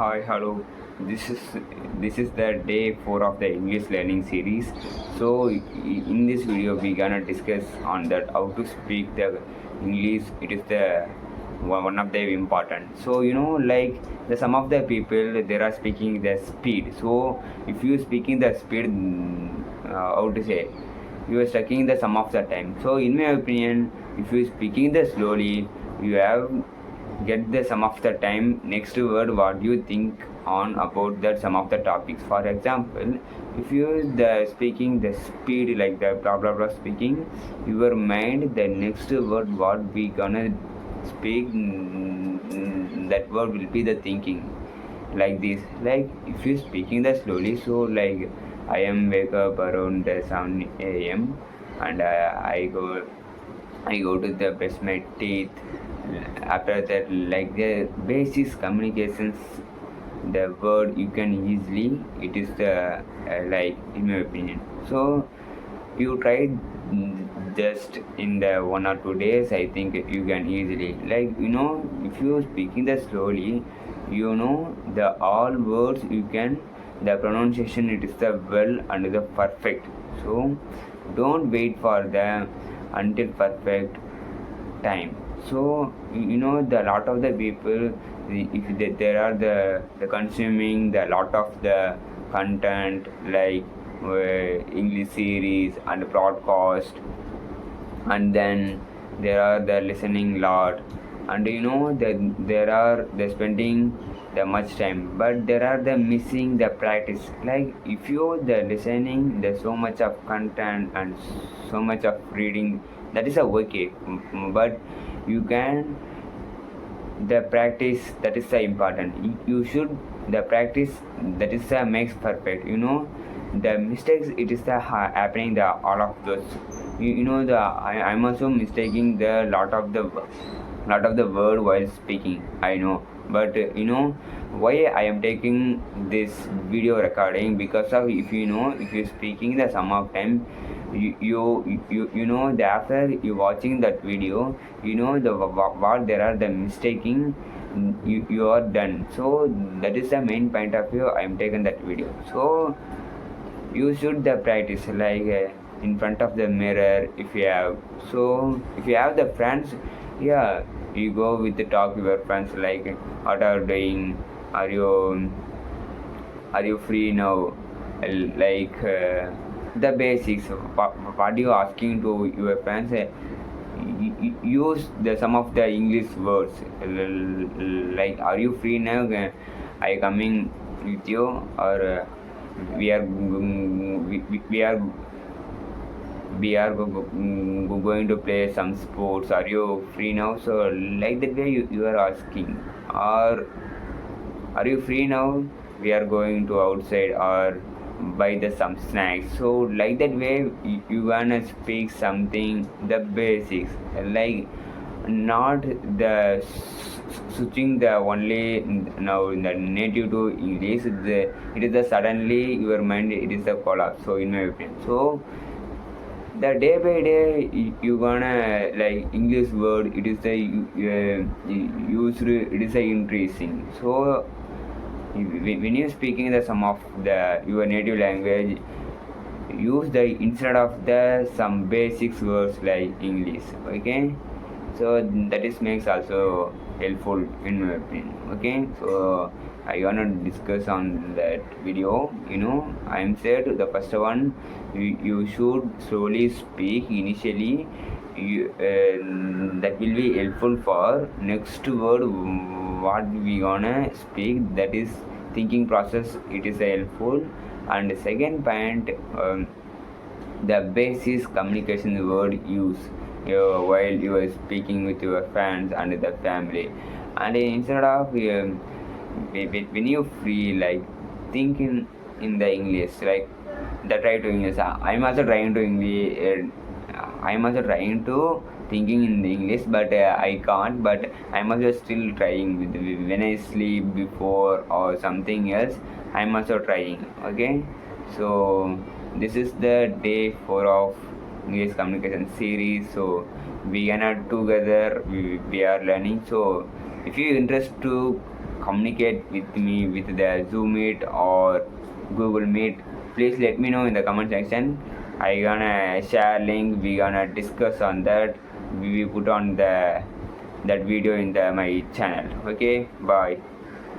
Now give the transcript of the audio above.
Hi, hello. This is this is the day 4 of the English learning series. So in this video we gonna discuss on that how to speak the English. It is the one of the important. So like the some of the people they are speaking the speed. So if you speaking the speed, how to say, you are stucking the some of the time. So in my opinion, if you speaking the slowly, you have get the sum of the time next word what you think on about that some of the topics. For example, if you the speaking the speed like the blah blah blah speaking, your mind the next word what we gonna speak, that word will be the thinking like this. Like if you speaking the slowly, so like I am wake up around the 7 a.m. and I go to the brush my teeth. After that, like the basic communications, the word you can easily. It is the like in my opinion. So you try just in the 1 or 2 days. I think you can easily, like if you speaking the slowly, the all words you can, the pronunciation it is the well and the perfect. So don't wait for the until perfect time. So the lot of the people, if there are the consuming the lot of the content like English series and broadcast, and then there are the listening lot, and there are the spending the much time, but there are the missing the practice. Like if you the listening there's so much of content and so much of reading, that is a okay. But you can the practice, that is the important. You should the practice, that is the makes perfect. The mistakes it is the happening the all of those. The I'm also mistaking the lot of the word while speaking, I know. But why I am taking this video recording, because of if you speaking the some of time, the after you watching that video, the what there are the mistaking, you are done. So that is the main point of view I am taking that video. So you should the practice like in front of the mirror if you have. So if you have the friends, yeah, you go with the talk with your friends like what are you doing, are you free now, like the basics. What you asking to your friends, use the some of the English words, like are you free now, I coming with you, or we are going to play some sports, are you free now? So like that way you are asking, or are you free now, we are going to outside or buy the some snacks. So like that way you gonna speak something the basics, like not the switching the only now in the native to English. It is the suddenly your mind it is a collapse. So in my opinion, so the day by day you gonna like English word, it is the used, it is a increasing. So when you speaking the some of the your native language, use the instead of the some basics words like English, okay. So that is makes also helpful in my opinion, okay. So I wanna discuss on that video. I'm said the first one, you should slowly speak initially. That will be helpful for next word what we gonna speak, that is thinking process, it is helpful. And second point, the basic communication word use while you are speaking with your friends and the family. And instead of when you free like thinking in the English, like the try to English, I'm also trying to English, I'm also trying to thinking in the English, but I can't. But I'm also still trying when I sleep before or something else, I'm also trying, okay. So this is the day 4 of English communication series. So we are not together, we are learning. So if you interest to communicate with me with the Zoom Meet or Google Meet, please let me know in the comment section. I gonna share link, we gonna discuss on that, we will put on the that video in the my channel. Okay, bye.